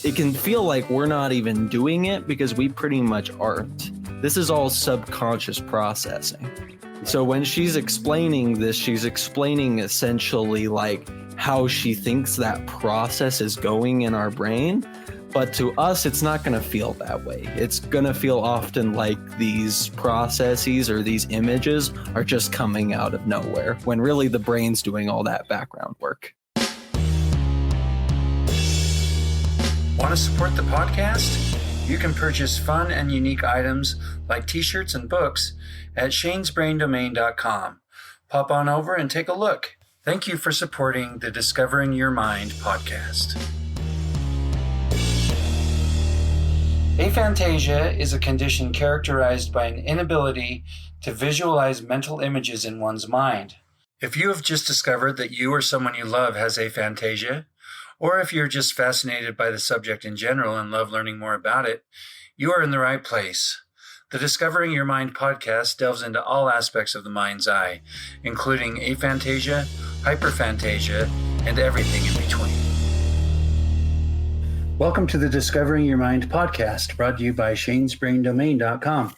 it can feel like we're not even doing it because we pretty much aren't. This is all subconscious processing. So when she's explaining this, she's explaining essentially like how she thinks that process is going in our brain. But to us, it's not going to feel that way. It's going to feel often like these processes or these images are just coming out of nowhere, when really the brain's doing all that background work. Want to support the podcast? You can purchase fun and unique items like t-shirts and books at shanesbraindomain.com. Pop on over and take a look. Thank you for supporting the Discovering Your Mind podcast. Aphantasia is a condition characterized by an inability to visualize mental images in one's mind. If you have just discovered that you or someone you love has aphantasia, or if you're just fascinated by the subject in general and love learning more about it, you are in the right place. The Discovering Your Mind podcast delves into all aspects of the mind's eye, including aphantasia, hyperphantasia, and everything in between. Welcome to the Discovering Your Mind podcast, brought to you by shanesbraindomain.com.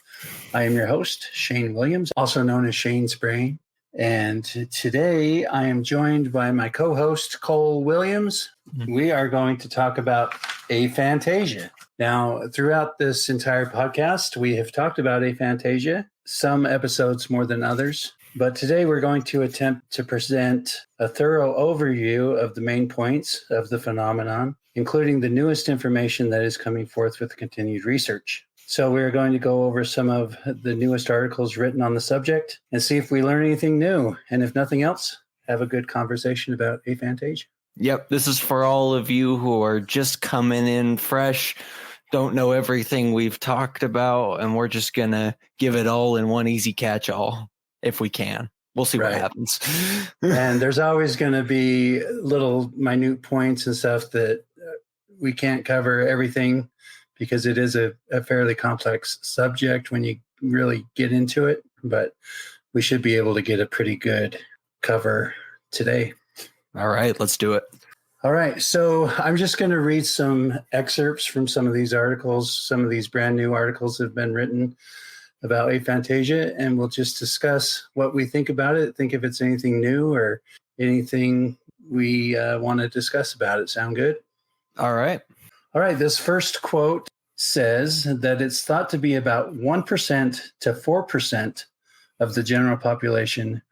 I am your host, Shane Williams, also known as Shane's Brain. And today I am joined by my co-host, Cole Williams. We are going to talk about aphantasia. Now, throughout this entire podcast, we have talked about aphantasia, some episodes more than others. But today we're going to attempt to present a thorough overview of the main points of the phenomenon, including the newest information that is coming forth with continued research. So we're going to go over some of the newest articles written on the subject and see if we learn anything new. And if nothing else, have a good conversation about aphantasia. Yep, this is for all of you who are just coming in fresh, don't know everything we've talked about, and we're just going to give it all in one easy catch-all if we can. We'll see what happens. And there's always going to be little minute points and stuff that we can't cover everything because it is a fairly complex subject when you really get into it. But we should be able to get a pretty good cover today. All right, let's do it. All right, so I'm just going to read some excerpts from some of these articles. Some of these brand new articles have been written about aphantasia, and we'll just discuss what we think about it, think if it's anything new or anything we want to discuss about it. Sound good? All right. All right, this first quote says that it's thought to be about 1% to 4% of the general population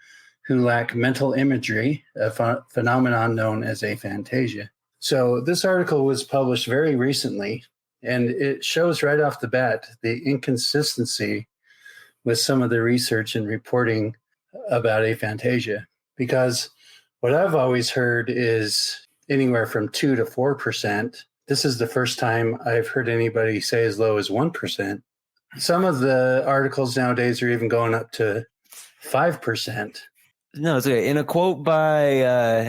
who lack mental imagery, a phenomenon known as aphantasia. So this article was published very recently, and it shows right off the bat the inconsistency with some of the research and reporting about aphantasia. Because what I've always heard is anywhere from 2 to 4%. This is the first time I've heard anybody say as low as 1%. Some of the articles nowadays are even going up to 5%. No, it's okay. In a quote by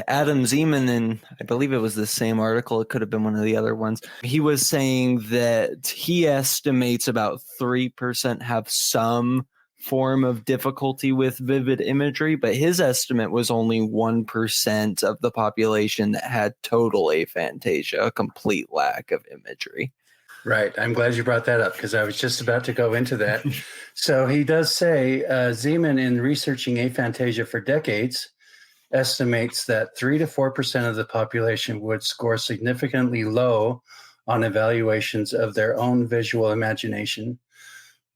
Adam Zeman, and I believe it was the same article, it could have been one of the other ones, he was saying that he estimates about 3% have some form of difficulty with vivid imagery, but his estimate was only 1% of the population that had total aphantasia, a complete lack of imagery. Right. I'm glad you brought that up because I was just about to go into that. So he does say Zeman, in researching aphantasia for decades, estimates that 3 to 4% of the population would score significantly low on evaluations of their own visual imagination,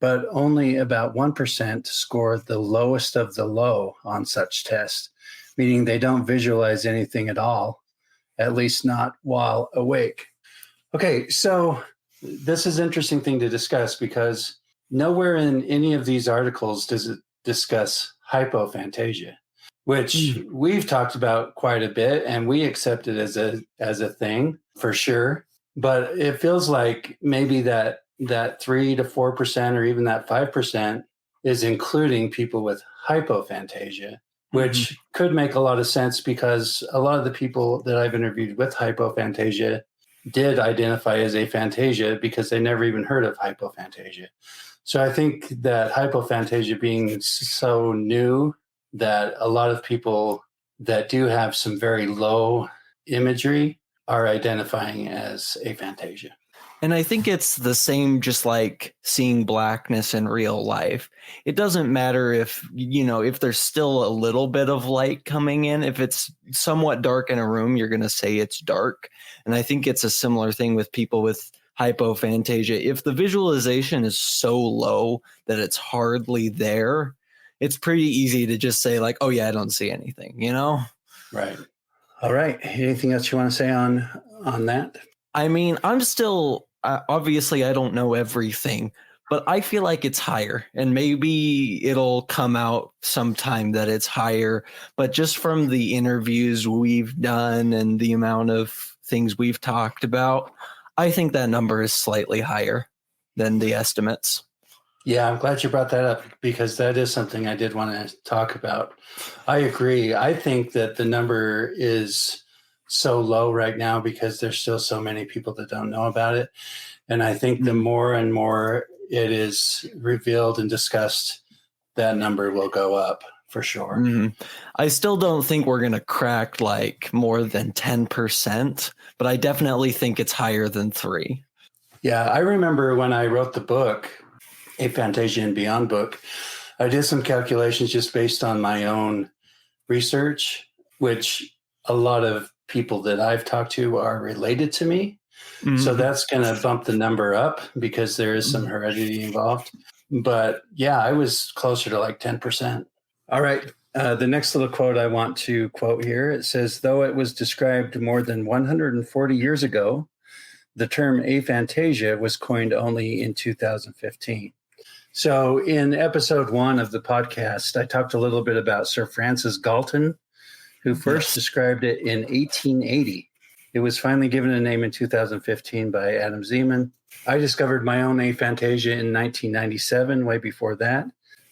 but only about 1% score the lowest of the low on such tests, meaning they don't visualize anything at all, at least not while awake. Okay, so this is an interesting thing to discuss because nowhere in any of these articles does it discuss hypophantasia, which we've talked about quite a bit, and we accept it as a thing for sure. But it feels like maybe that 3 to 4% or even that 5% is including people with hypophantasia, which could make a lot of sense because a lot of the people that I've interviewed with hypophantasia did identify as aphantasia because they never even heard of hypophantasia. So I think that hypophantasia being so new that a lot of people that do have some very low imagery are identifying as aphantasia. And I think it's the same, just like seeing blackness in real life. It doesn't matter if, if there's still a little bit of light coming in. If it's somewhat dark in a room, you're going to say it's dark. And I think it's a similar thing with people with hypophantasia. If the visualization is so low that it's hardly there, it's pretty easy to just say like, oh yeah, I don't see anything, Right. All right. Anything else you want to say on that? I mean, I'm still, obviously I don't know everything, but I feel like it's higher, and maybe it'll come out sometime that it's higher. But just from the interviews we've done and the amount of things we've talked about, I think that number is slightly higher than the estimates. Yeah, I'm glad you brought that up, because that is something I did want to talk about. I agree. I think that the number is so low right now because there's still so many people that don't know about it. And I think the more and more it is revealed and discussed, that number will go up for sure. Mm-hmm. I still don't think we're going to crack like more than 10%, but I definitely think it's higher than 3. Yeah, I remember when I wrote the book, Aphantasia and Beyond book, I did some calculations just based on my own research, which a lot of people that I've talked to are related to me. Mm-hmm. So that's going to bump the number up because there is some heredity involved. But yeah, I was closer to like 10%. All right. The next little quote I want to quote here, it says, though it was described more than 140 years ago, the term aphantasia was coined only in 2015. So in episode 1 of the podcast, I talked a little bit about Sir Francis Galton, who first described it in 1880. It was finally given a name in 2015 by Adam Zeman. I discovered my own aphantasia in 1997, way before that.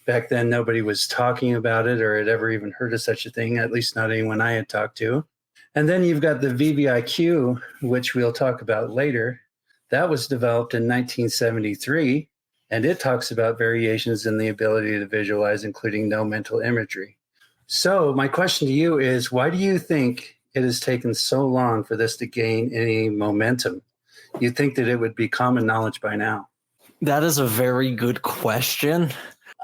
Back then, nobody was talking about it or had ever even heard of such a thing, at least not anyone I had talked to. And then you've got the VVIQ, which we'll talk about later. That was developed in 1973, and it talks about variations in the ability to visualize, including no mental imagery. So my question to you is, why do you think it has taken so long for this to gain any momentum? You'd think that it would be common knowledge by now. That is a very good question.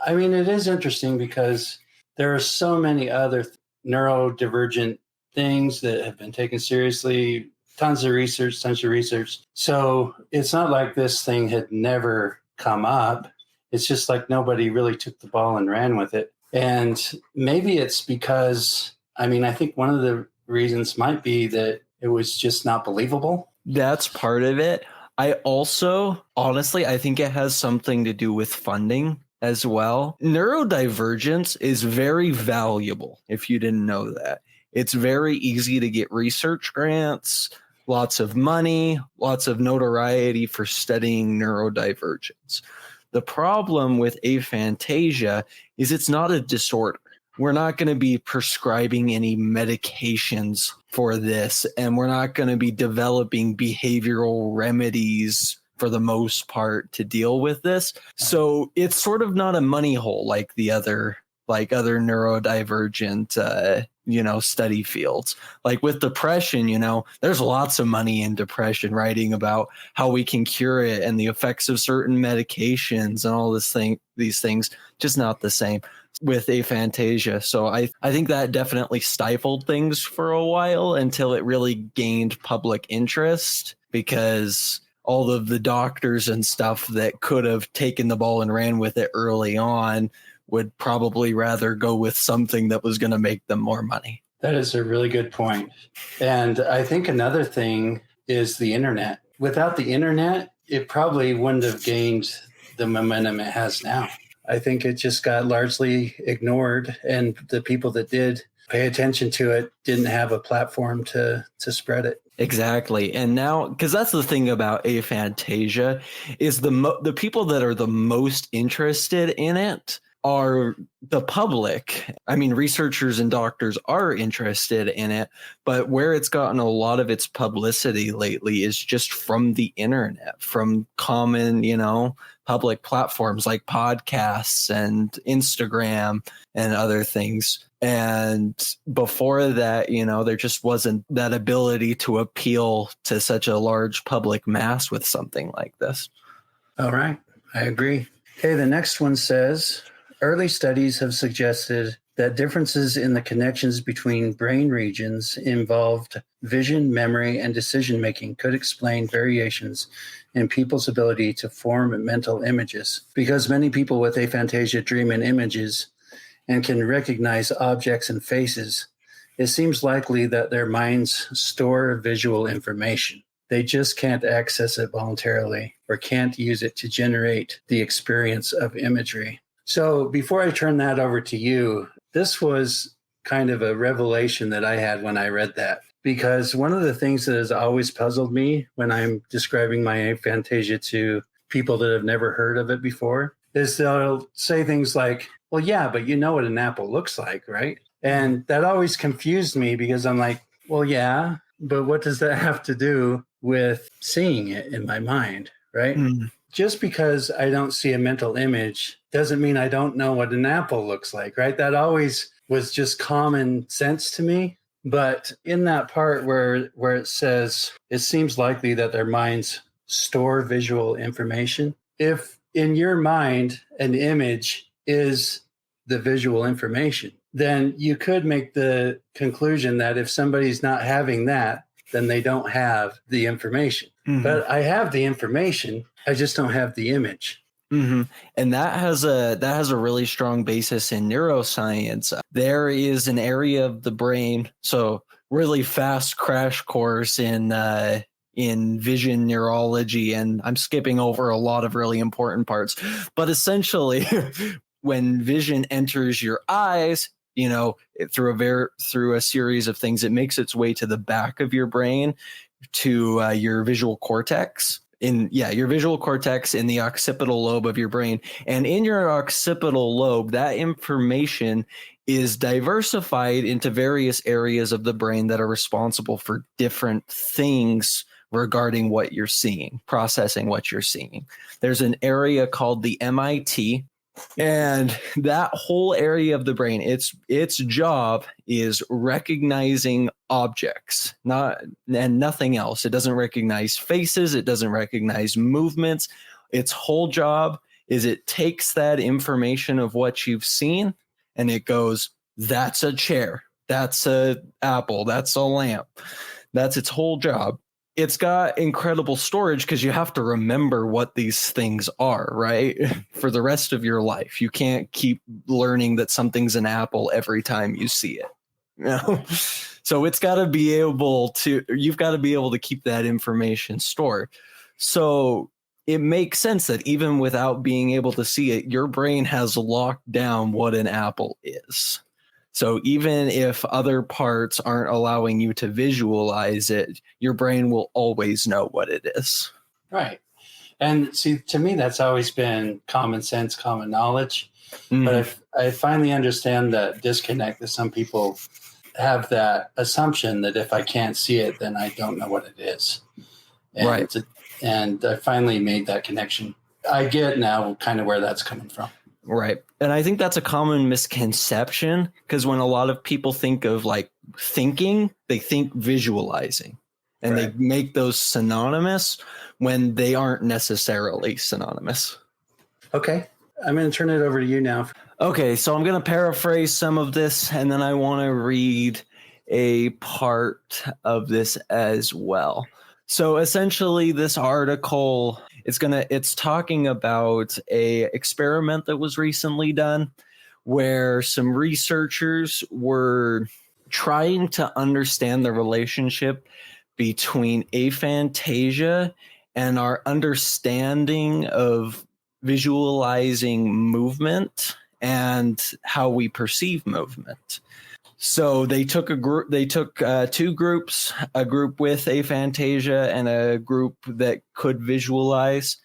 I mean, it is interesting because there are so many other neurodivergent things that have been taken seriously, tons of research. So it's not like this thing had never come up. It's just like nobody really took the ball and ran with it. And maybe it's because, I think one of the reasons might be that it was just not believable. That's part of it. I also, honestly, I think it has something to do with funding as well. Neurodivergence is very valuable, if you didn't know that. It's very easy to get research grants, lots of money, lots of notoriety for studying neurodivergence. The problem with aphantasia is it's not a disorder. We're not going to be prescribing any medications for this, and we're not going to be developing behavioral remedies for the most part to deal with this. So it's sort of not a money hole like the other neurodivergent study fields. Like with depression, there's lots of money in depression, writing about how we can cure it and the effects of certain medications and all these things, just not the same with aphantasia. So I think that definitely stifled things for a while until it really gained public interest, because all of the doctors and stuff that could have taken the ball and ran with it early on would probably rather go with something that was going to make them more money. That is a really good point. And I think another thing is the internet. Without the internet, it probably wouldn't have gained the momentum it has now. I think it just got largely ignored, and the people that did pay attention to it didn't have a platform to spread it. Exactly. And now, because that's the thing about aphantasia, is the people that are the most interested in it are the public. I mean, researchers and doctors are interested in it, but where it's gotten a lot of its publicity lately is just from the internet, from common, public platforms like podcasts and Instagram and other things. And before that, there just wasn't that ability to appeal to such a large public mass with something like this. All right. I agree. Okay, the next one says, early studies have suggested that differences in the connections between brain regions involved vision, memory, and decision-making could explain variations in people's ability to form mental images. Because many people with aphantasia dream in images and can recognize objects and faces, it seems likely that their minds store visual information. They just can't access it voluntarily or can't use it to generate the experience of imagery. So before I turn that over to you, this was kind of a revelation that I had when I read that. Because one of the things that has always puzzled me when I'm describing my aphantasia to people that have never heard of it before is they'll say things like, well, yeah, but you know what an apple looks like, right? And that always confused me because I'm like, well, yeah, but what does that have to do with seeing it in my mind, right? Just because I don't see a mental image doesn't mean I don't know what an apple looks like, right? That always was just common sense to me. But in that part where it says, it seems likely that their minds store visual information, if in your mind an image is the visual information, then you could make the conclusion that if somebody's not having that, then they don't have the information. But I have the information, I just don't have the image. And that has a really strong basis in neuroscience. There is an area of the brain, so really fast crash course in vision neurology, and I'm skipping over a lot of really important parts. But essentially, when vision enters your eyes, through a series of things, it makes its way to the back of your brain, to your visual cortex. Your visual cortex in the occipital lobe of your brain. And in your occipital lobe, that information is diversified into various areas of the brain that are responsible for different things regarding what you're seeing, processing what you're seeing. There's an area called the MIT, and that whole area of the brain, its job is recognizing objects, and nothing else. It doesn't recognize faces. It doesn't recognize movements. Its whole job is it takes that information of what you've seen and it goes, that's a chair. That's a apple. That's a lamp. That's its whole job. It's got incredible storage because you have to remember what these things are, right? For the rest of your life. You can't keep learning that something's an apple every time you see it. So you've got to be able to keep that information stored. So it makes sense that even without being able to see it, your brain has locked down what an apple is. So even if other parts aren't allowing you to visualize it, your brain will always know what it is. Right. And see, to me, that's always been common sense, common knowledge. But I finally understand that disconnect that some people have, that assumption that if I can't see it, then I don't know what it is. Right. And I finally made that connection. I get now kind of where that's coming from. Right. And I think that's a common misconception, because when a lot of people think of thinking, they think visualizing, and they make those synonymous when they aren't necessarily synonymous. Okay. I'm going to turn it over to you now. Okay. So I'm going to paraphrase some of this, and then I want to read a part of this as well. So essentially, this article, it's talking about a experiment that was recently done where some researchers were trying to understand the relationship between aphantasia and our understanding of visualizing movement and how we perceive movement. So they took two groups, a group with aphantasia and a group that could visualize.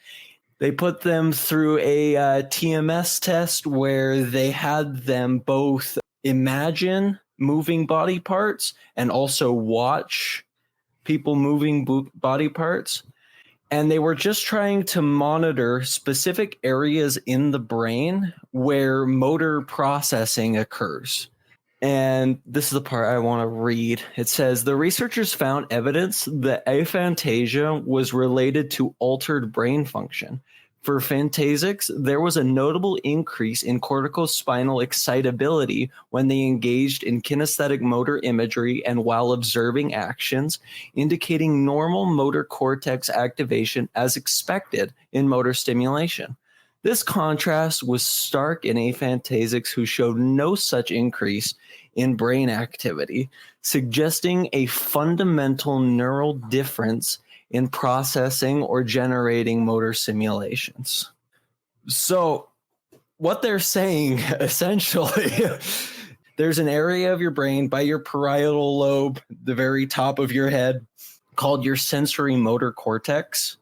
They put them through a TMS test where they had them both imagine moving body parts and also watch people moving body parts. And they were just trying to monitor specific areas in the brain where motor processing occurs. And this is the part I want to read. It says, the researchers found evidence that aphantasia was related to altered brain function. For phantasics, there was a notable increase in corticospinal excitability when they engaged in kinesthetic motor imagery and while observing actions, indicating normal motor cortex activation as expected in motor stimulation. This contrast was stark in aphantasics who showed no such increase in brain activity, suggesting a fundamental neural difference in processing or generating motor simulations. So what they're saying essentially, there's an area of your brain by your parietal lobe, the very top of your head, called your sensory motor cortex,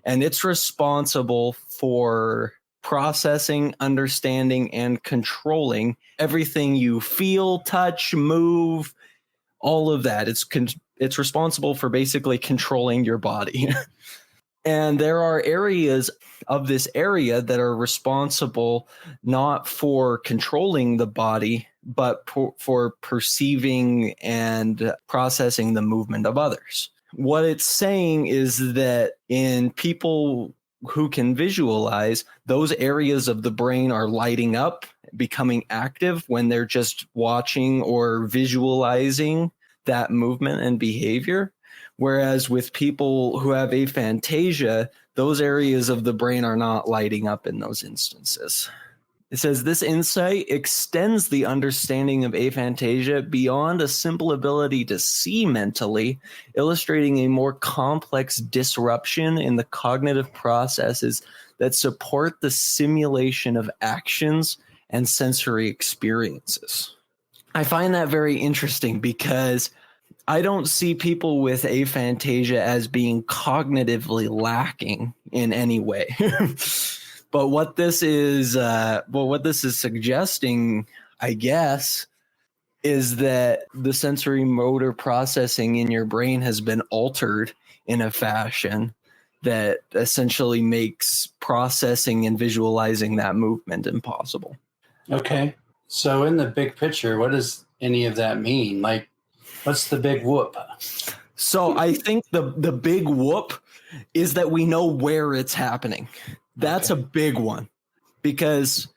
and it's responsible for processing, understanding, and controlling everything you feel, touch, move, all of that. It's responsible for basically controlling your body. And there are areas of this area that are responsible not for controlling the body, but for perceiving and processing the movement of others. What it's saying is that in people who can visualize, those areas of the brain are lighting up, becoming active when they're just watching or visualizing that movement and behavior. Whereas with people who have aphantasia, those areas of the brain are not lighting up in those instances. It says this insight extends the understanding of aphantasia beyond a simple ability to see mentally, illustrating a more complex disruption in the cognitive processes that support the simulation of actions and sensory experiences. I find that very interesting because I don't see people with aphantasia as being cognitively lacking in any way. But what this is suggesting, I guess, is that the sensory motor processing in your brain has been altered in a fashion that essentially makes processing and visualizing that movement impossible. Okay. So in the big picture, what does any of that mean? Like, what's the big whoop? So I think the big whoop is that we know where it's happening. That's okay. A big one, because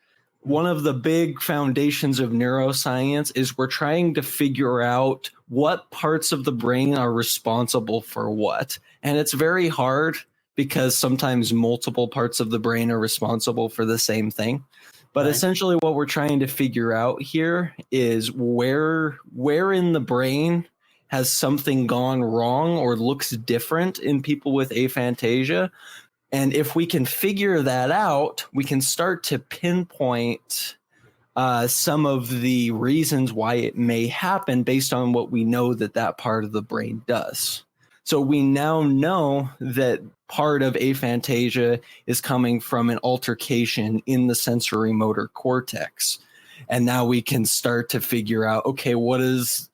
one of the big foundations of neuroscience is we're trying to figure out what parts of the brain are responsible for what. And it's very hard because sometimes multiple parts of the brain are responsible for the same thing. But essentially what we're trying to figure out here is where in the brain has something gone wrong or looks different in people with aphantasia. And if we can figure that out, we can start to pinpoint some of the reasons why it may happen based on what we know that part of the brain does. So we now know that part of aphantasia is coming from an altercation in the sensory motor cortex. And now we can start to figure out, okay, what does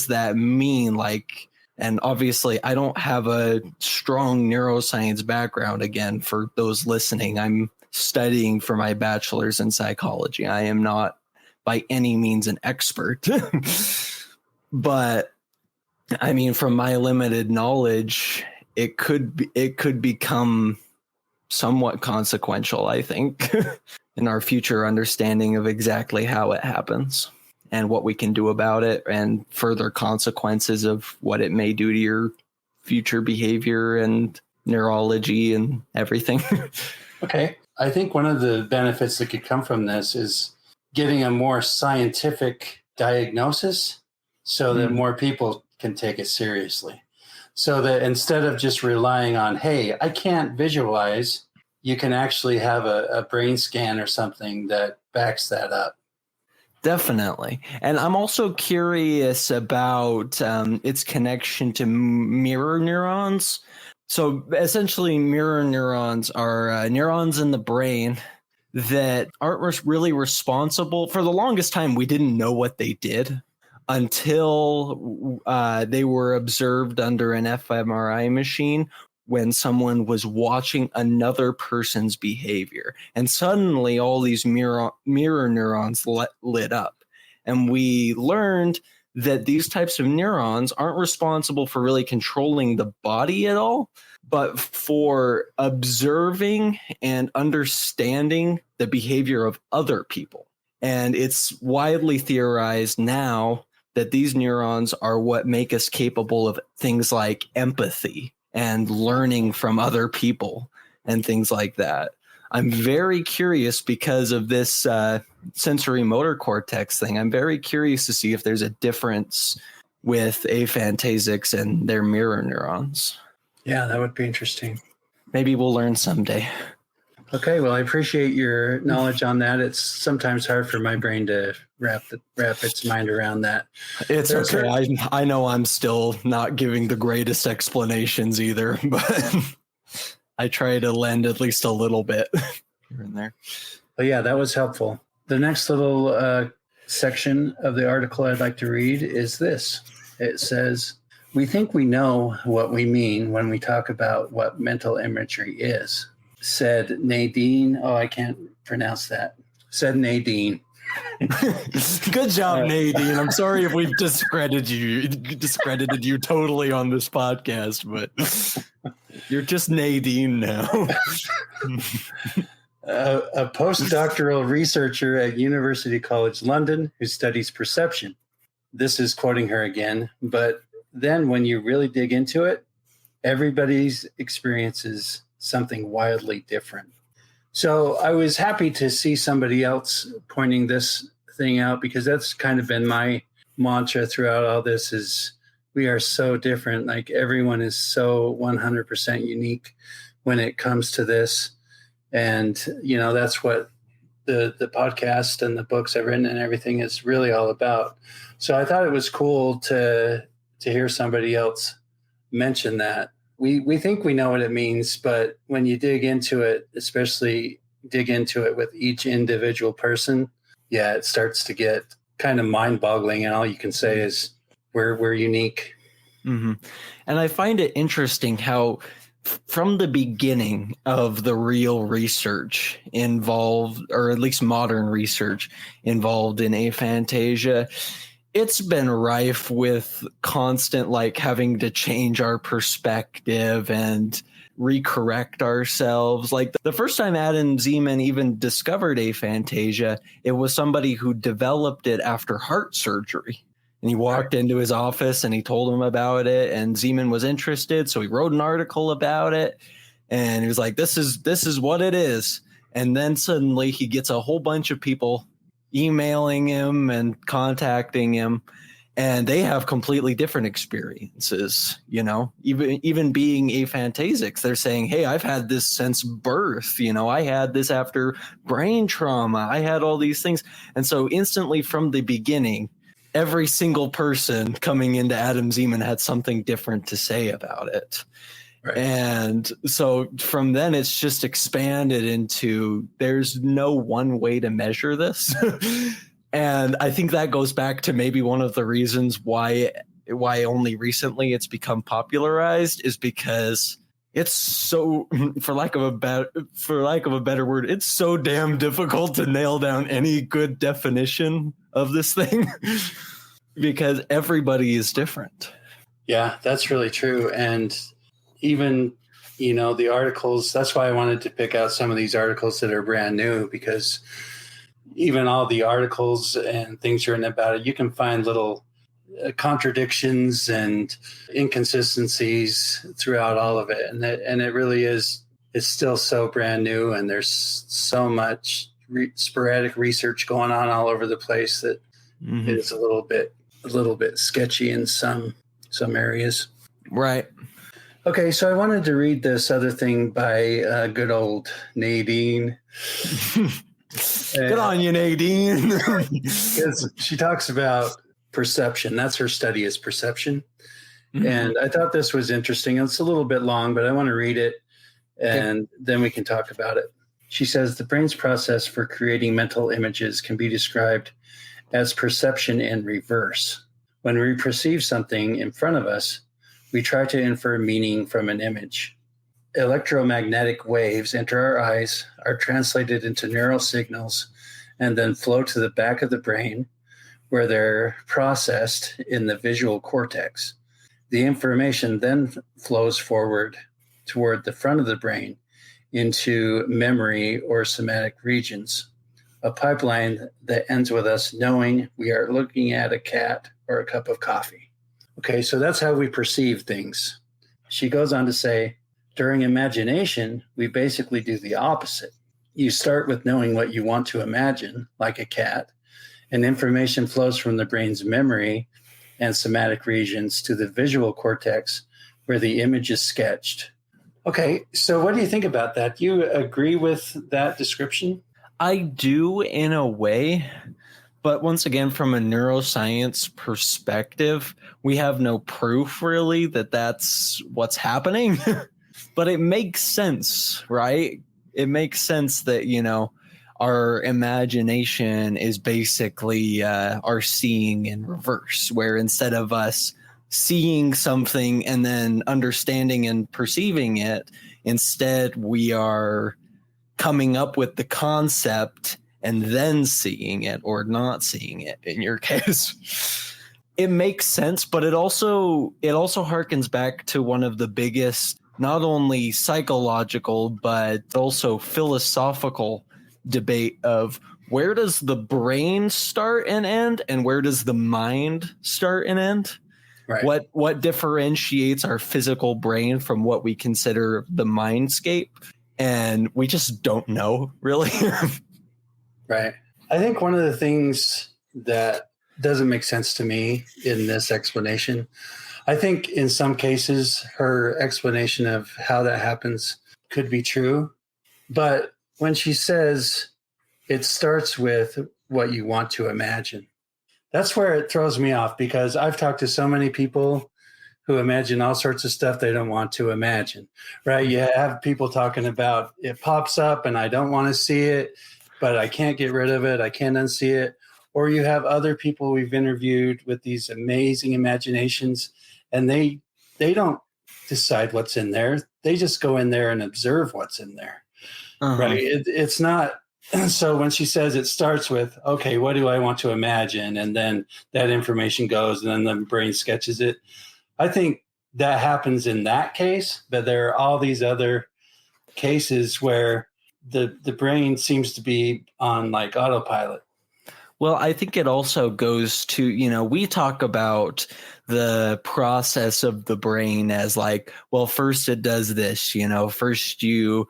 that mean? Like, and obviously I don't have a strong neuroscience background. Again, for those listening, I'm studying for my bachelor's in psychology. I am not by any means an expert, but I mean, from my limited knowledge, it could become somewhat consequential, I think, in our future understanding of exactly how it happens and what we can do about it and further consequences of what it may do to your future behavior and neurology and everything. Okay. I think one of the benefits that could come from this is getting a more scientific diagnosis so that more people can take it seriously. So that instead of just relying on, hey, I can't visualize, you can actually have a brain scan or something that backs that up. Definitely. And I'm also curious about its connection to mirror neurons. So essentially, mirror neurons are neurons in the brain that aren't really responsible. For the longest time, we didn't know what they did until they were observed under an fMRI machine when someone was watching another person's behavior. And suddenly all these mirror neurons lit up. And we learned that these types of neurons aren't responsible for really controlling the body at all, but for observing and understanding the behavior of other people. And it's widely theorized now that these neurons are what make us capable of things like empathy and learning from other people and things like that. I'm very curious because of this sensory motor cortex thing. I'm very curious to see if there's a difference with aphantasics and their mirror neurons. Yeah, that would be interesting. Maybe we'll learn someday. Okay, well, I appreciate your knowledge on that. It's sometimes hard for my brain to wrap its mind around that. It's okay. I know I'm still not giving the greatest explanations either, but I try to lend at least a little bit here and there. But yeah, that was helpful. The next little section of the article I'd like to read is this. It says, "We think we know what we mean when we talk about what mental imagery is," said Nadine. Oh, I can't pronounce that. Said Nadine. Good job, Nadine. I'm sorry if we've discredited you totally on this podcast, but you're just Nadine now. A postdoctoral researcher at University College London who studies perception. This is quoting her again, but then when you really dig into it, everybody's experiences something wildly different. So I was happy to see somebody else pointing this thing out, because that's kind of been my mantra throughout all this is we are so different. Like everyone is so 100% unique when it comes to this. And, you know, that's what the podcast and the books I've written and everything is really all about. So I thought it was cool to hear somebody else mention that. We think we know what it means, but when you dig into it, especially dig into it with each individual person, yeah, it starts to get kind of mind-boggling, and all you can say is we're unique. Mm-hmm. And I find it interesting how from the beginning of the real research involved, or at least modern research involved in aphantasia, it's been rife with constant, like, having to change our perspective and recorrect ourselves. Like the first time Adam Zeman even discovered aphantasia, it was somebody who developed it after heart surgery. And he walked into his office and he told him about it, and Zeman was interested. So he wrote an article about it, and he was like, this is what it is. And then suddenly he gets a whole bunch of people emailing him and contacting him, and they have completely different experiences. You know, even being aphantasics, they're saying, hey, I've had this since birth. You know, I had this after brain trauma. I had all these things. And so instantly from the beginning, every single person coming into Adam Zeman had something different to say about it. Right. And so from then it's just expanded into there's no one way to measure this. And I think that goes back to maybe one of the reasons why only recently it's become popularized is because it's so, for lack of a better word, it's so damn difficult to nail down any good definition of this thing because everybody is different. Yeah, that's really true. And even, you know, the articles, that's why I wanted to pick out some of these articles that are brand new, because even all the articles and things written about it, you can find little contradictions and inconsistencies throughout all of it. And it really is, it's still so brand new, and there's so much sporadic research going on all over the place that it's a little bit sketchy in some areas. Right. Okay, so I wanted to read this other thing by good old Nadine. Good on you, Nadine. She talks about perception. That's her study, is perception. Mm-hmm. And I thought this was interesting. It's a little bit long, but I want to read it, and then we can talk about it. She says, the brain's process for creating mental images can be described as perception in reverse. When we perceive something in front of us, we try to infer meaning from an image. Electromagnetic waves enter our eyes, are translated into neural signals, and then flow to the back of the brain, where they're processed in the visual cortex. The information then flows forward toward the front of the brain into memory or somatic regions, a pipeline that ends with us knowing we are looking at a cat or a cup of coffee. Okay, so that's how we perceive things. She goes on to say, during imagination, we basically do the opposite. You start with knowing what you want to imagine, like a cat, and information flows from the brain's memory and somatic regions to the visual cortex where the image is sketched. Okay, so what do you think about that? Do you agree with that description? I do in a way, but once again, from a neuroscience perspective, we have no proof really that that's what's happening. But it makes sense, right? It makes sense that, our imagination is basically our seeing in reverse, where instead of us seeing something and then understanding and perceiving it, instead we are coming up with the concept and then seeing it or not seeing it in your case. It makes sense, but it also harkens back to one of the biggest, not only psychological, but also philosophical debate of where does the brain start and end and where does the mind start and end? Right. What differentiates our physical brain from what we consider the mindscape? And we just don't know, really. Right. I think one of the things that doesn't make sense to me in this explanation, I think in some cases her explanation of how that happens could be true. But when she says it starts with what you want to imagine, that's where it throws me off, because I've talked to so many people who imagine all sorts of stuff they don't want to imagine, right? You have people talking about it pops up and I don't want to see it, but I can't get rid of it. I can't unsee it. Or you have other people we've interviewed with these amazing imaginations, and they don't decide what's in there. They just go in there and observe what's in there, right? It's not. So when she says it starts with, okay, what do I want to imagine? And then that information goes and then the brain sketches it. I think that happens in that case, but there are all these other cases where the brain seems to be on like autopilot. Well, I think it also goes to, we talk about the process of the brain as like, well, first it does this, first you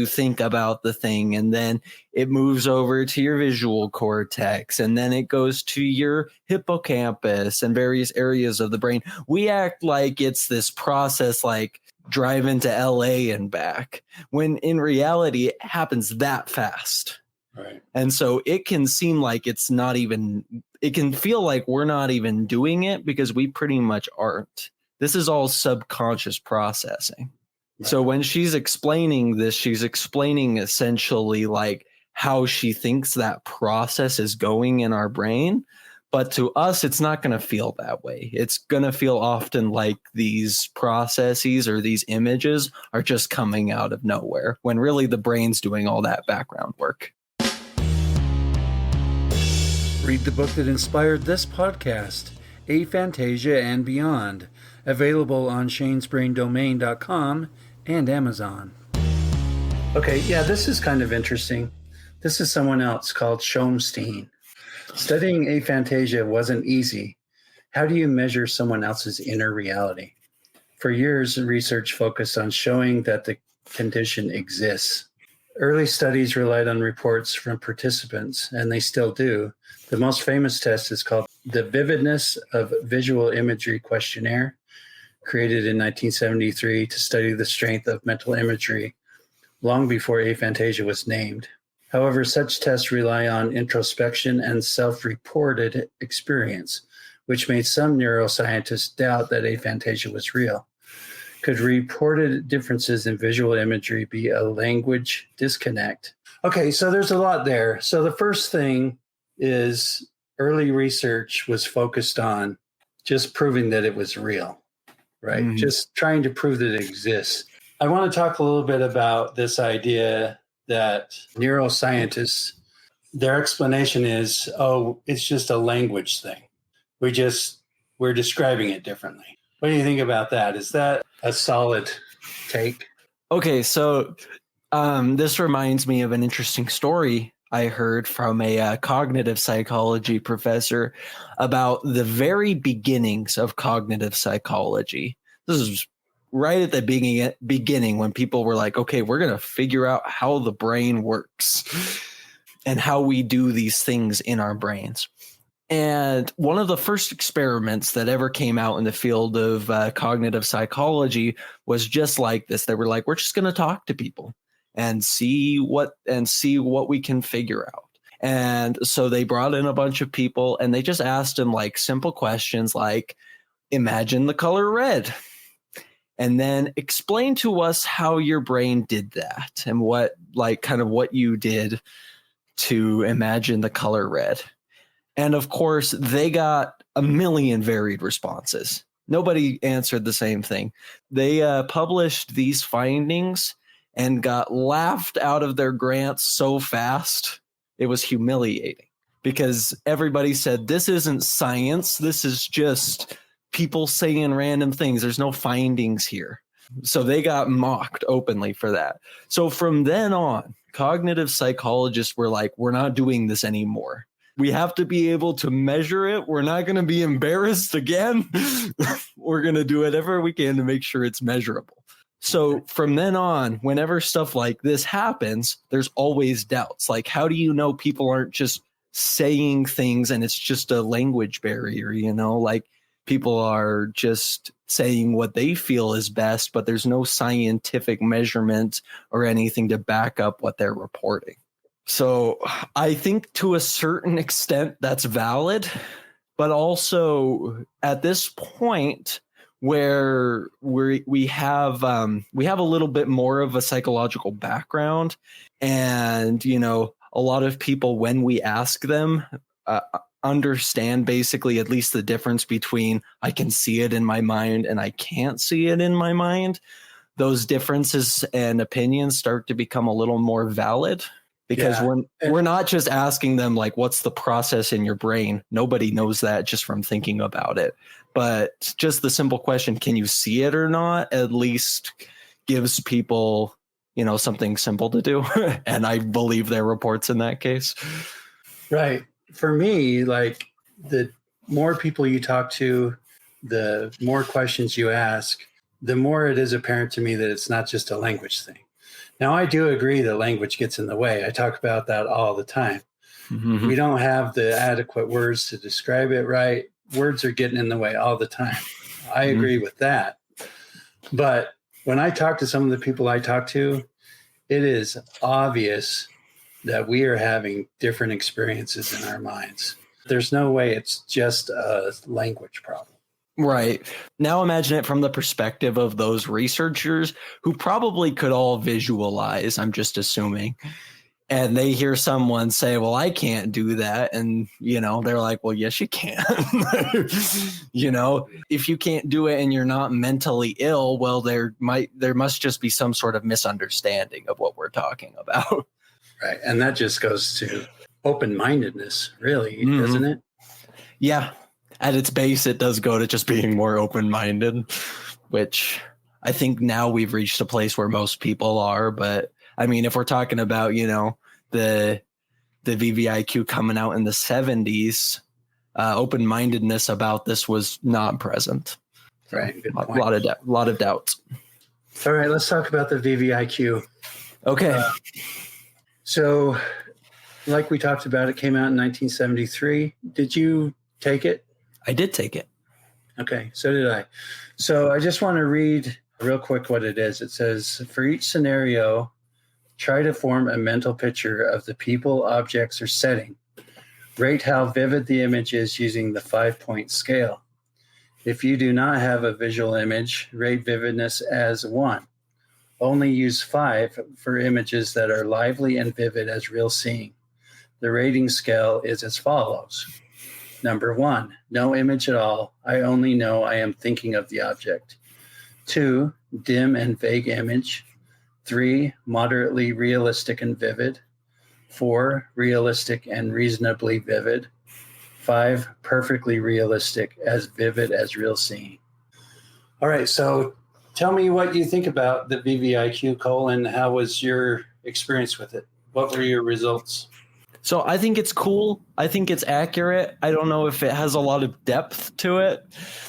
think about the thing, and then it moves over to your visual cortex, and then it goes to your hippocampus and various areas of the brain. We act like it's this process like driving to LA and back, when in reality it happens that fast. Right. And so it can seem like it can feel like we're not even doing it because we pretty much aren't. This is all subconscious processing. Right. So when she's explaining this, she's explaining essentially like how she thinks that process is going in our brain. But to us, it's not going to feel that way. It's going to feel often like these processes or these images are just coming out of nowhere, when really the brain's doing all that background work. Read the book that inspired this podcast, Aphantasia and Beyond, available on shanesbraindomain.com and Amazon. Okay, yeah, this is kind of interesting. This is someone else called Shomstein. Studying aphantasia wasn't easy. How do you measure someone else's inner reality? For years, research focused on showing that the condition exists. Early studies relied on reports from participants, and they still do. The most famous test is called the Vividness of Visual Imagery Questionnaire, created in 1973 to study the strength of mental imagery, long before aphantasia was named. However, such tests rely on introspection and self-reported experience, which made some neuroscientists doubt that aphantasia was real. Could reported differences in visual imagery be a language disconnect? Okay, so there's a lot there. So the first thing is early research was focused on just proving that it was real, right? Mm-hmm. Just trying to prove that it exists. I want to talk a little bit about this idea that neuroscientists their explanation is, oh, it's just a language thing. We're describing it differently. What do you think about that? Is that a solid take? Okay, so this reminds me of an interesting story I heard from a cognitive psychology professor about the very beginnings of cognitive psychology. This is right at the beginning when people were like, okay, we're going to figure out how the brain works and how we do these things in our brains. And one of the first experiments that ever came out in the field of cognitive psychology was just like this. They were like, we're just going to talk to people and see what we can figure out. And so they brought in a bunch of people and they just asked them like simple questions like, imagine the color red. And then explain to us how your brain did that and what you did to imagine the color red. And of course, they got a million varied responses. Nobody answered the same thing. They published these findings and got laughed out of their grants so fast. It was humiliating because everybody said, this isn't science. This is just people saying random things. There's no findings here. So they got mocked openly for that. So from then on, cognitive psychologists were like, we're not doing this anymore. We have to be able to measure it. We're not going to be embarrassed again. We're going to do whatever we can to make sure it's measurable. So from then on, whenever stuff like this happens, there's always doubts. Like, how do you know people aren't just saying things and it's just a language barrier, like people are just saying what they feel is best, but there's no scientific measurement or anything to back up what they're reporting. So I think to a certain extent that's valid, but also at this point where we have a little bit more of a psychological background, and a lot of people, when we ask them, understand basically at least the difference between I can see it in my mind and I can't see it in my mind. Those differences and opinions start to become a little more valid. Because we're not just asking them like, what's the process in your brain? Nobody knows that just from thinking about it. But just the simple question, can you see it or not, at least gives people, something simple to do. And I believe their reports in that case. Right. For me, like the more people you talk to, the more questions you ask, the more it is apparent to me that it's not just a language thing. Now, I do agree that language gets in the way. I talk about that all the time. Mm-hmm. We don't have the adequate words to describe it right. Words are getting in the way all the time. I agree with that. But when I talk to some of the people I talk to, it is obvious that we are having different experiences in our minds. There's no way it's just a language problem. Right. Now imagine it from the perspective of those researchers who probably could all visualize, I'm just assuming, and they hear someone say, well, I can't do that. And, they're like, well, yes, you can. If you can't do it and you're not mentally ill, well, there must just be some sort of misunderstanding of what we're talking about. Right. And that just goes to open-mindedness, really, doesn't it? Yeah. At its base, it does go to just being more open-minded, which I think now we've reached a place where most people are. But I mean, if we're talking about, the VVIQ coming out in the 70s, open-mindedness about this was not present. Right. Good point. A lot of doubts. All right. Let's talk about the VVIQ. Okay. So like we talked about, it came out in 1973. Did you take it? I did take it. Okay, so did I. So I just want to read real quick what it is. It says, for each scenario, try to form a mental picture of the people, objects, or setting. Rate how vivid the image is using the 5-point scale. If you do not have a visual image, rate vividness as 1. Only use 5 for images that are lively and vivid as real seeing. The rating scale is as follows. Number 1, no image at all. I only know I am thinking of the object. 2, dim and vague image. 3, moderately realistic and vivid. 4, realistic and reasonably vivid. 5, perfectly realistic, as vivid as real seeing. All right, so tell me what you think about the VVIQ, Cole, and how was your experience with it? What were your results? So I think it's cool. I think it's accurate. I don't know if it has a lot of depth to it,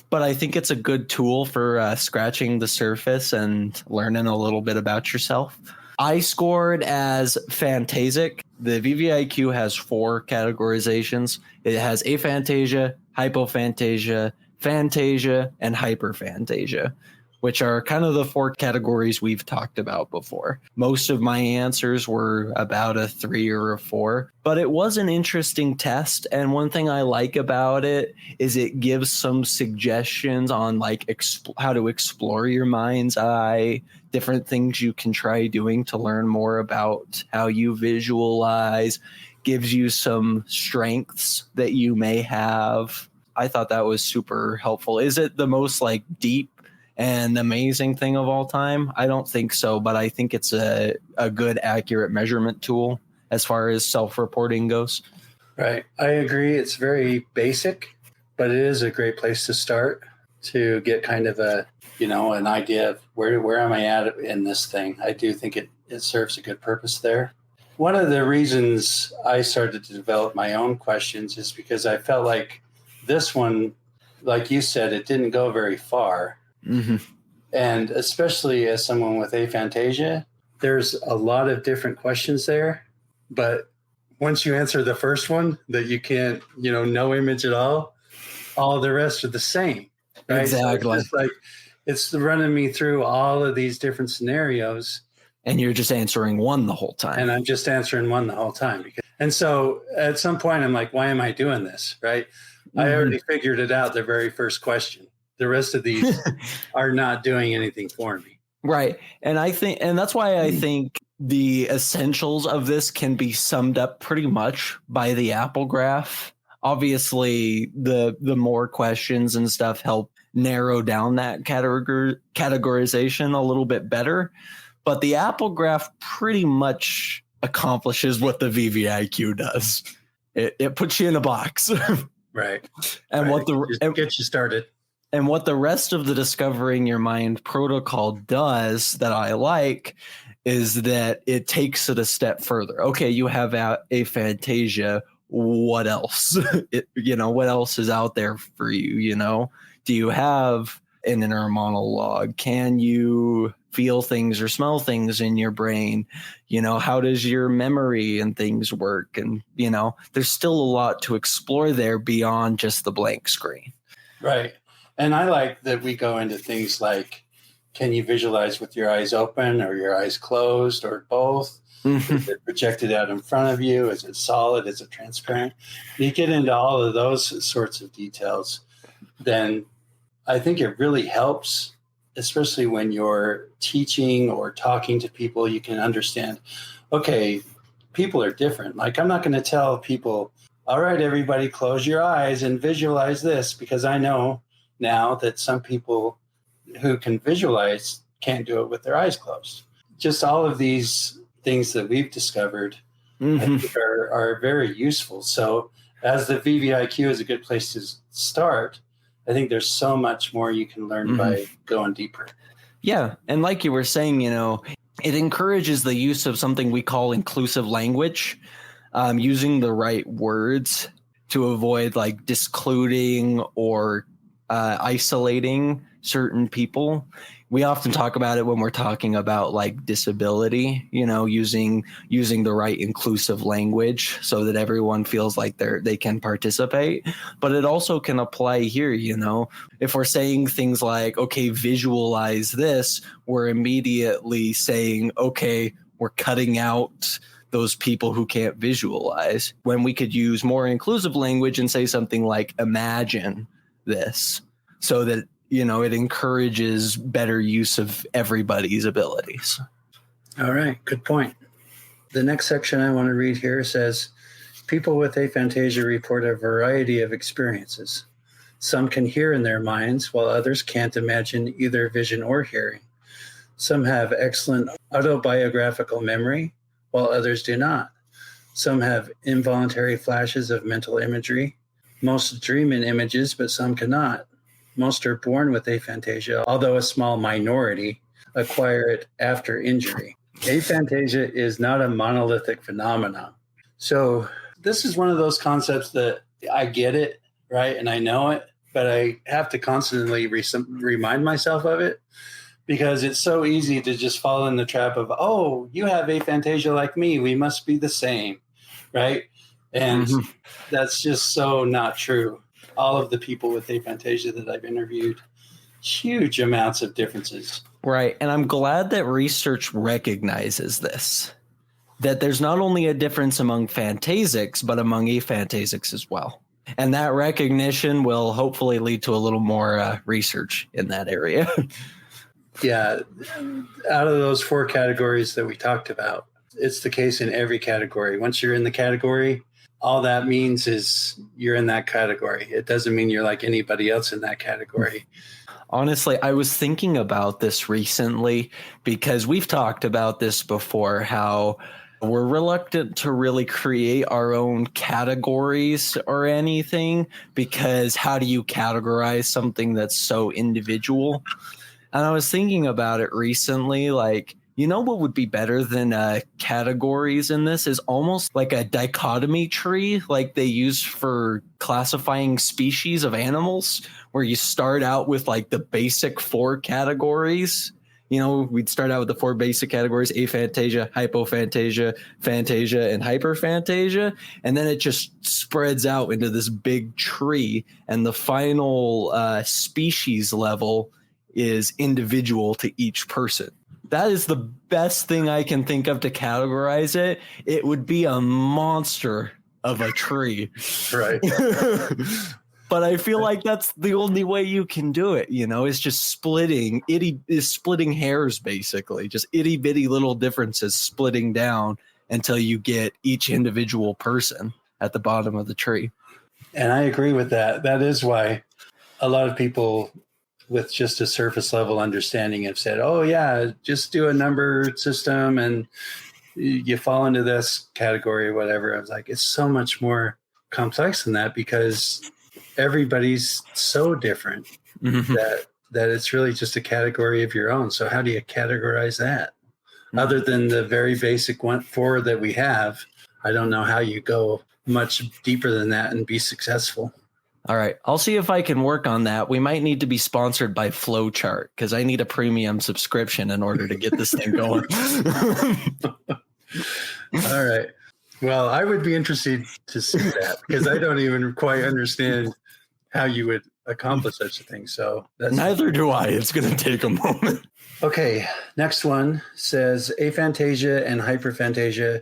but I think it's a good tool for scratching the surface and learning a little bit about yourself. I scored as phantasic. The VVIQ has 4 categorizations. It has aphantasia, hypophantasia, phantasia, and hyperphantasia, which are kind of the 4 categories we've talked about before. Most of my answers were about a 3 or a 4, but it was an interesting test. And one thing I like about it is it gives some suggestions on like how to explore your mind's eye, different things you can try doing to learn more about how you visualize, gives you some strengths that you may have. I thought that was super helpful. Is it the most like deep and amazing thing of all time? I don't think so, but I think it's a good, accurate measurement tool as far as self-reporting goes. Right. I agree. It's very basic, but it is a great place to start to get kind of an idea of where am I at in this thing. I do think it serves a good purpose there. One of the reasons I started to develop my own questions is because I felt like this one, like you said, it didn't go very far. Mm-hmm. And especially as someone with aphantasia, there's a lot of different questions there. But once you answer the first one, that you can't, no image at all the rest are the same. Right? Exactly. So it's running me through all of these different scenarios. And you're just answering one the whole time. And I'm just answering one the whole time. And so at some point, I'm like, why am I doing this? Right? Mm-hmm. I already figured it out the very first question. The rest of these are not doing anything for me. Right. And that's why I think the essentials of this can be summed up pretty much by the Apple graph. Obviously, the more questions and stuff help narrow down that categorization a little bit better. But the Apple graph pretty much accomplishes what the VVIQ does. It puts you in a box. Right. And right. Gets you started. And what the rest of the Discovering Your Mind protocol does that I like is that it takes it a step further. Okay, you have aphantasia. What else? What else is out there for you? Do you have an inner monologue? Can you feel things or smell things in your brain? How does your memory and things work? And, there's still a lot to explore there beyond just the blank screen. Right. And I like that we go into things like, can you visualize with your eyes open or your eyes closed or both? Mm-hmm. Is it projected out in front of you? Is it solid? Is it transparent? You get into all of those sorts of details, then I think it really helps, especially when you're teaching or talking to people. You can understand, okay, people are different. Like, I'm not going to tell people, all right, everybody, close your eyes and visualize this, because I know now that some people who can visualize can't do it with their eyes closed. Just all of these things that we've discovered, mm-hmm. I think are very useful. So as the VVIQ is a good place to start, I think there's so much more you can learn mm-hmm. by going deeper. Yeah. And like you were saying, it encourages the use of something we call inclusive language, using the right words to avoid like discluding or isolating certain people. We often talk about it when we're talking about like disability, using the right inclusive language so that everyone feels like they can participate. But it also can apply here, if we're saying things like, okay, visualize this, we're immediately saying, okay, we're cutting out those people who can't visualize, when we could use more inclusive language and say something like, imagine this, so that it encourages better use of everybody's abilities. All right, good point. The next section I want to read here says, people with aphantasia report a variety of experiences. Some can hear in their minds, while others can't imagine either vision or hearing. Some have excellent autobiographical memory, while others do not. Some have involuntary flashes of mental imagery. Most dream in images, but some cannot. Most are born with aphantasia, although a small minority acquire it after injury. Aphantasia is not a monolithic phenomenon. So this is one of those concepts that I get it, right? And I know it, but I have to constantly remind myself of it, because it's so easy to just fall in the trap of, oh, you have aphantasia like me, we must be the same, right? And that's just so not true. All of the people with aphantasia that I've interviewed, huge amounts of differences. Right. And I'm glad that research recognizes this, that there's not only a difference among phantasics, but among aphantasics as well. And that recognition will hopefully lead to a little more research in that area. Yeah. Out of those 4 categories that we talked about, it's the case in every category. Once you're in the category, all that means is you're in that category. It doesn't mean you're like anybody else in that category. Honestly, I was thinking about this recently because we've talked about this before, how we're reluctant to really create our own categories or anything, because how do you categorize something that's so individual? And I was thinking about it recently, like, you know what would be better than categories in this is almost like a dichotomy tree like they use for classifying species of animals, where you start out with like the basic 4 categories. You know, we'd start out with the 4 basic categories: aphantasia, hypophantasia, phantasia, and hyperphantasia. And then it just spreads out into this big tree. And the final species level is individual to each person. That is the best thing I can think of to categorize it. It would be a monster of a tree. Right. But I feel like that's the only way you can do it, you know, is just splitting hairs, basically, just itty bitty little differences splitting down until you get each individual person at the bottom of the tree. And I agree with that. That is why a lot of people with just a surface level understanding have said, oh yeah, just do a number system and you fall into this category or whatever. I was like, it's so much more complex than that, because everybody's so different that it's really just a category of your own. So how do you categorize that? Other than the very basic 4 that we have, I don't know how you go much deeper than that and be successful. All right. I'll see if I can work on that. We might need to be sponsored by Flowchart, because I need a premium subscription in order to get this thing going. All right. Well, I would be interested to see that, because I don't even quite understand how you would accomplish such a thing. So neither do I. It's going to take a moment. Okay. Next one says aphantasia and hyperphantasia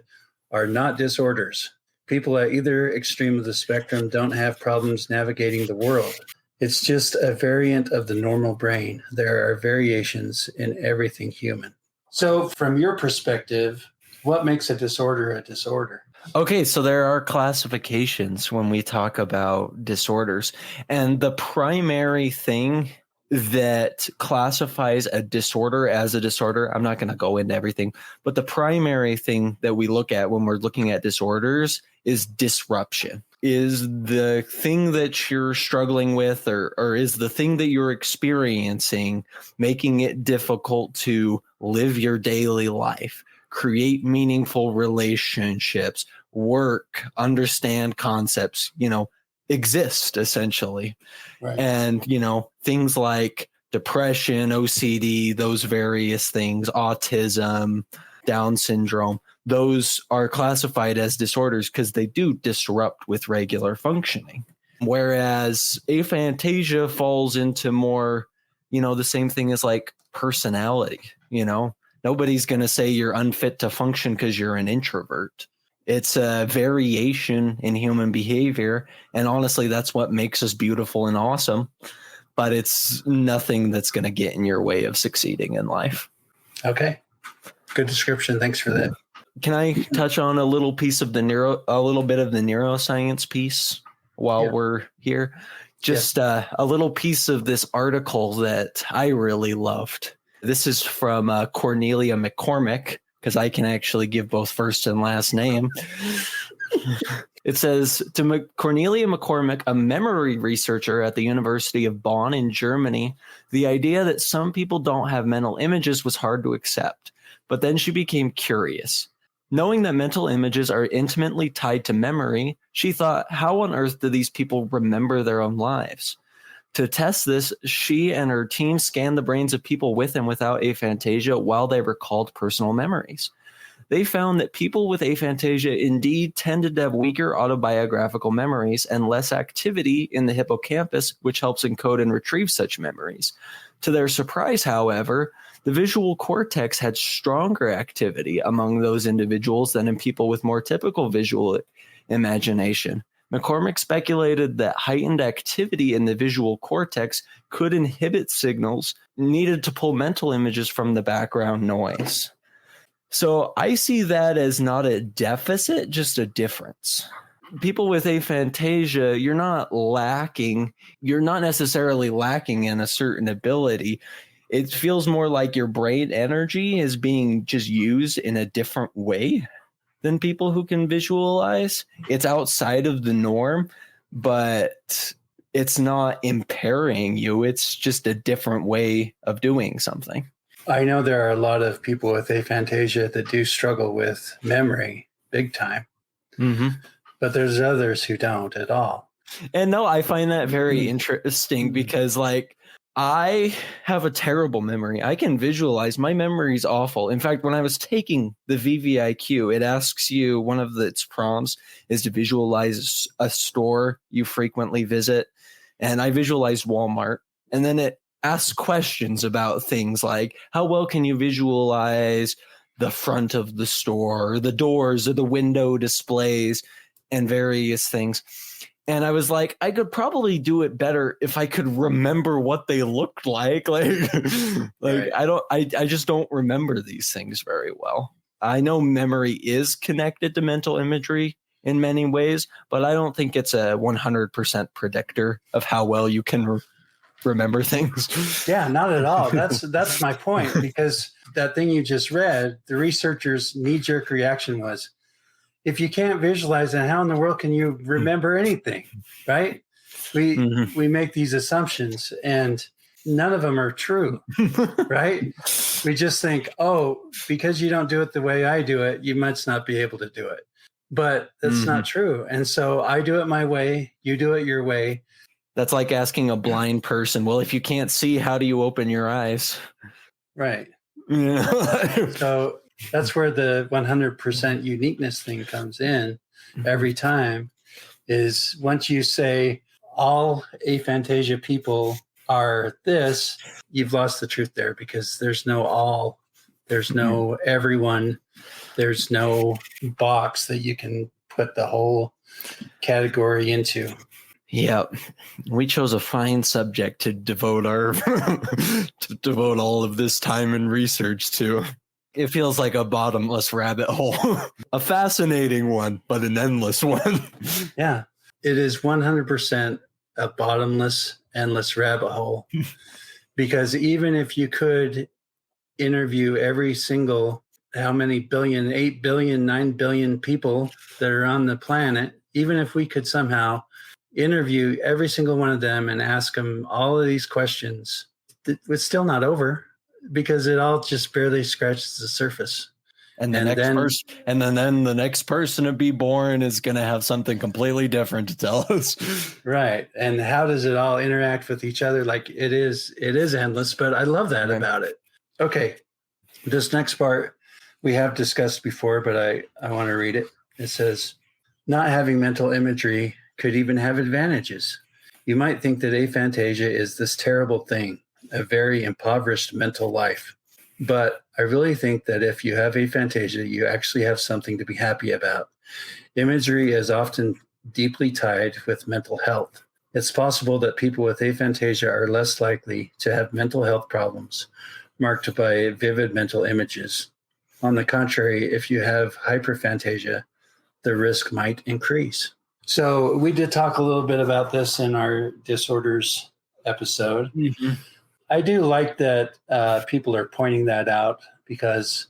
are not disorders. People at either extreme of the spectrum don't have problems navigating the world. It's just a variant of the normal brain. There are variations in everything human. So from your perspective, what makes a disorder a disorder? Okay, so there are classifications when we talk about disorders. And the primary thing that classifies a disorder as a disorder, I'm not going to go into everything, but the primary thing that we look at when we're looking at disorders is disruption. Is the thing that you're struggling with, or is the thing that you're experiencing making it difficult to live your daily life, create meaningful relationships, work, understand concepts, you know, exist essentially. Right. And, you know, things like depression, OCD, those various things, autism, Down syndrome, those are classified as disorders because they do disrupt with regular functioning. Whereas aphantasia falls into more, you know, the same thing as like personality, you know, nobody's going to say you're unfit to function because you're an introvert. It's a variation in human behavior. And honestly, that's what makes us beautiful and awesome. But it's nothing that's going to get in your way of succeeding in life. Okay. Good description. Thanks for that. Can I touch on a little bit of the neuroscience piece while we're here? Just a little piece of this article that I really loved. This is from Cornelia McCormick, because I can actually give both first and last name. It says, to Cornelia McCormick, a memory researcher at the University of Bonn in Germany, the idea that some people don't have mental images was hard to accept. But then she became curious. Knowing that mental images are intimately tied to memory, she thought, how on earth do these people remember their own lives? To test this, she and her team scanned the brains of people with and without aphantasia while they recalled personal memories. They found that people with aphantasia indeed tended to have weaker autobiographical memories and less activity in the hippocampus, which helps encode and retrieve such memories. To their surprise, however, the visual cortex had stronger activity among those individuals than in people with more typical visual imagination. McCormick speculated that heightened activity in the visual cortex could inhibit signals needed to pull mental images from the background noise. So I see that as not a deficit, just a difference. People with aphantasia, you're not necessarily lacking in a certain ability. It feels more like your brain energy is being just used in a different way than people who can visualize. It's outside of the norm, but it's not impairing you. It's just a different way of doing something. I know there are a lot of people with aphantasia that do struggle with memory big time, but there's others who don't at all. And no, I find that very interesting because, like, I have a terrible memory. I can visualize. My memory's awful. In fact, when I was taking the VVIQ, it asks you, one of its prompts is to visualize a store you frequently visit. And I visualized Walmart. And then it asks questions about things like, how well can you visualize the front of the store, or the doors, or the window displays, and various things. And I was like, I could probably do it better if I could remember what they looked like. Right. I just don't remember these things very well. I know memory is connected to mental imagery in many ways, but I don't think it's a 100% predictor of how well you can remember things. Yeah, not at all. That's my point, because that thing you just read, the researchers' knee-jerk reaction was, if you can't visualize it, how in the world can you remember anything, right? We make these assumptions, and none of them are true, right? We just think, oh, because you don't do it the way I do it, you must not be able to do it. But that's not true. And so I do it my way, you do it your way. That's like asking a blind person, well, if you can't see, how do you open your eyes? Right. Yeah. So that's where the 100% uniqueness thing comes in every time, is once you say all aphantasia people are this, you've lost the truth there, because there's no all, there's no everyone, there's no box that you can put the whole category into. Yeah, we chose a fine subject to devote all of this time and research to. It feels like a bottomless rabbit hole, a fascinating one, but an endless one. Yeah, it is 100% a bottomless, endless rabbit hole, because even if you could interview every single, how many billion, 8 billion, 9 billion people that are on the planet, even if we could somehow interview every single one of them and ask them all of these questions, it's still not over, because it all just barely scratches the surface. And then the next person to be born is going to have something completely different to tell us. Right. And how does it all interact with each other? Like, it is endless, but I love that about it. Okay. This next part we have discussed before, but I want to read it. It says, not having mental imagery could even have advantages. You might think that aphantasia is this terrible thing, a very impoverished mental life. But I really think that if you have aphantasia, you actually have something to be happy about. Imagery is often deeply tied with mental health. It's possible that people with aphantasia are less likely to have mental health problems marked by vivid mental images. On the contrary, if you have hyperphantasia, the risk might increase. So we did talk a little bit about this in our disorders episode. I do like that people are pointing that out, because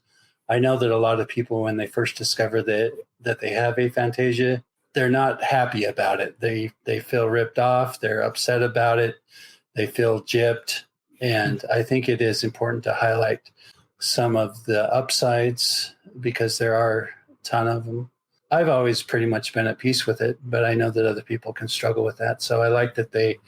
I know that a lot of people, when they first discover that they have aphantasia, they're not happy about it. They feel ripped off. They're upset about it. They feel gypped. And I think it is important to highlight some of the upsides because there are a ton of them. I've always pretty much been at peace with it, but I know that other people can struggle with that. So I like that they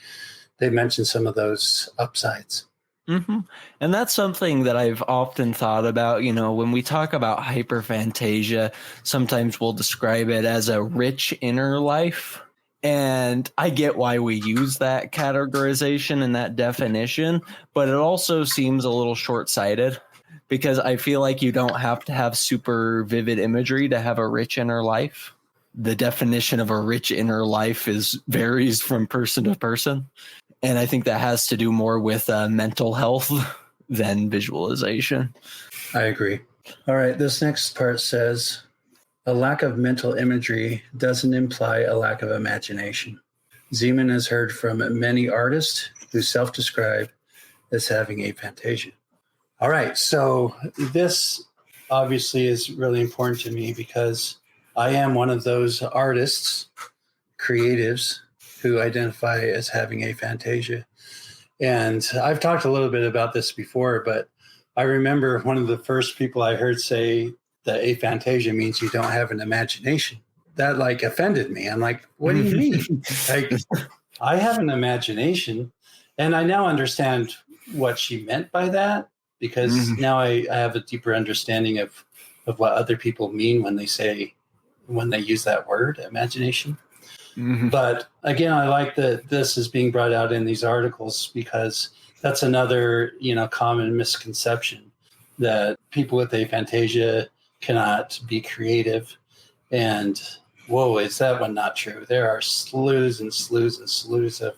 mentioned some of those upsides. Mm-hmm. And that's something that I've often thought about. When we talk about hyperphantasia, sometimes we'll describe it as a rich inner life. And I get why we use that categorization and that definition, but it also seems a little short-sighted because I feel like you don't have to have super vivid imagery to have a rich inner life. The definition of a rich inner life varies from person to person. And I think that has to do more with mental health than visualization. I agree. All right. This next part says, a lack of mental imagery doesn't imply a lack of imagination. Zeman has heard from many artists who self-describe as having aphantasia. All right. So this obviously is really important to me because I am one of those artists, creatives, who identify as having aphantasia. And I've talked a little bit about this before, but I remember one of the first people I heard say that aphantasia means you don't have an imagination. That offended me. I'm like, what do you mean? I have an imagination. And I now understand what she meant by that because now I have a deeper understanding of what other people mean when they use that word, imagination. Mm-hmm. But again, I like that this is being brought out in these articles because that's another, common misconception that people with aphantasia cannot be creative. And whoa, is that one not true? There are slews and slews and slews of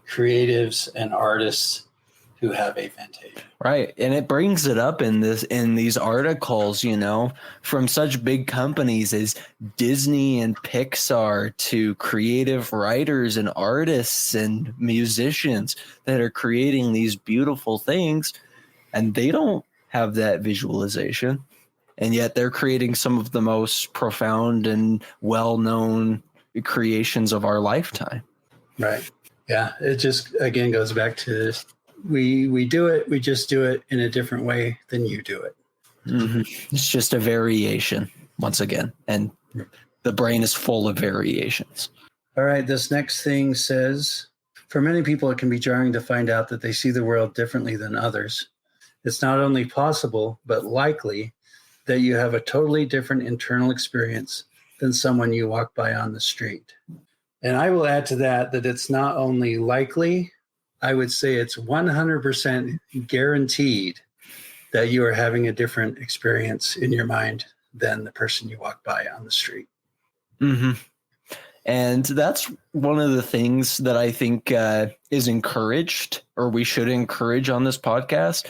creatives and artists who have aphantasia. Right. And it brings it up in these articles, from such big companies as Disney and Pixar to creative writers and artists and musicians that are creating these beautiful things, and they don't have that visualization. And yet they're creating some of the most profound and well-known creations of our lifetime. Right. Yeah. It just, again, goes back to we do it. We just do it in a different way than you do it. Mm-hmm. It's just a variation once again. And the brain is full of variations. All right. This next thing says, for many people, it can be jarring to find out that they see the world differently than others. It's not only possible, but likely that you have a totally different internal experience than someone you walk by on the street. And I will add to that it's not only likely, I would say it's 100% guaranteed that you are having a different experience in your mind than the person you walk by on the street. Mm-hmm. And that's one of the things that I think is encouraged, or we should encourage on this podcast,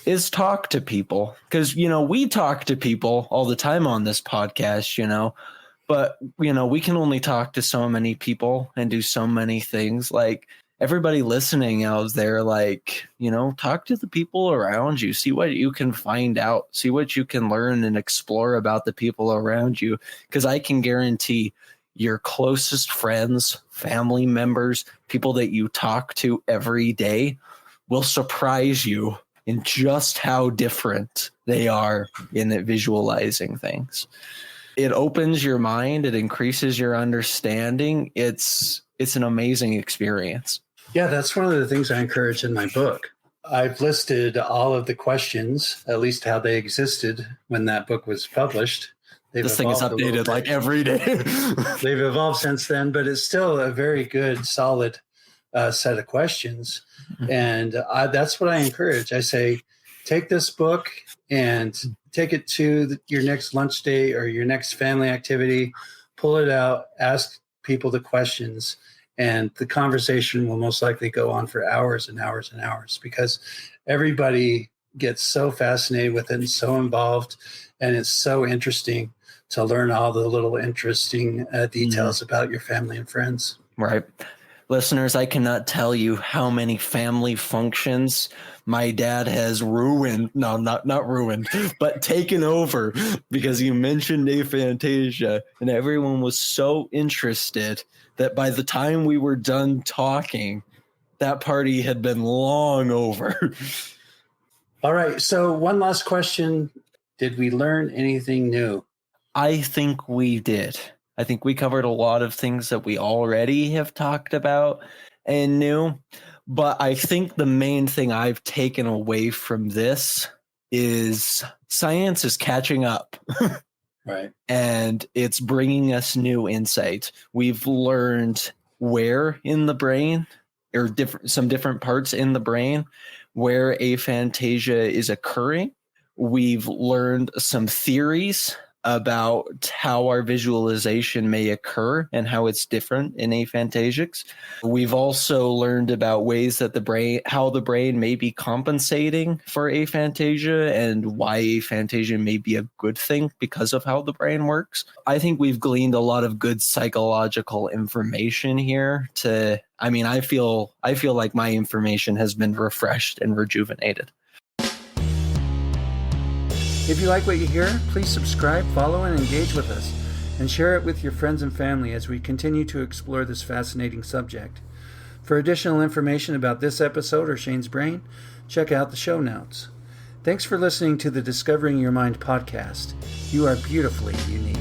is talk to people. Because, we talk to people all the time on this podcast, but, we can only talk to so many people and do so many things. Like, everybody listening out there, talk to the people around you, see what you can find out, see what you can learn and explore about the people around you. Because I can guarantee your closest friends, family members, people that you talk to every day will surprise you in just how different they are in visualizing things. It opens your mind. It increases your understanding. It's an amazing experience. Yeah, that's one of the things I encourage in my book. I've listed all of the questions, at least how they existed when that book was published. This thing is updated every day. They've evolved since then, but it's still a very good, solid set of questions. Mm-hmm. And that's what I encourage. I say, take this book and take it to your next lunch date or your next family activity, pull it out, ask people the questions, and the conversation will most likely go on for hours and hours and hours because everybody gets so fascinated with it and so involved, and it's so interesting to learn all the little interesting details about your family and friends. Right. Listeners, I cannot tell you how many family functions my dad has ruined. No, not ruined, but taken over because you mentioned aphantasia, and everyone was so interested that by the time we were done talking, that party had been long over. All right. So one last question. Did we learn anything new? I think we did. I think we covered a lot of things that we already have talked about and knew. But I think the main thing I've taken away from this is science is catching up. Right. And it's bringing us new insight. We've learned where in the brain, or some different parts in the brain, where aphantasia is occurring. We've learned some theories about how our visualization may occur and how it's different in aphantasics. We've also learned about ways that how the brain may be compensating for aphantasia and why aphantasia may be a good thing because of how the brain works. I think we've gleaned a lot of good psychological information here I feel like my information has been refreshed and rejuvenated. If you like what you hear, please subscribe, follow, and engage with us, and share it with your friends and family as we continue to explore this fascinating subject. For additional information about this episode or Shane's Brain, check out the show notes. Thanks for listening to the Discovering Your Mind podcast. You are beautifully unique.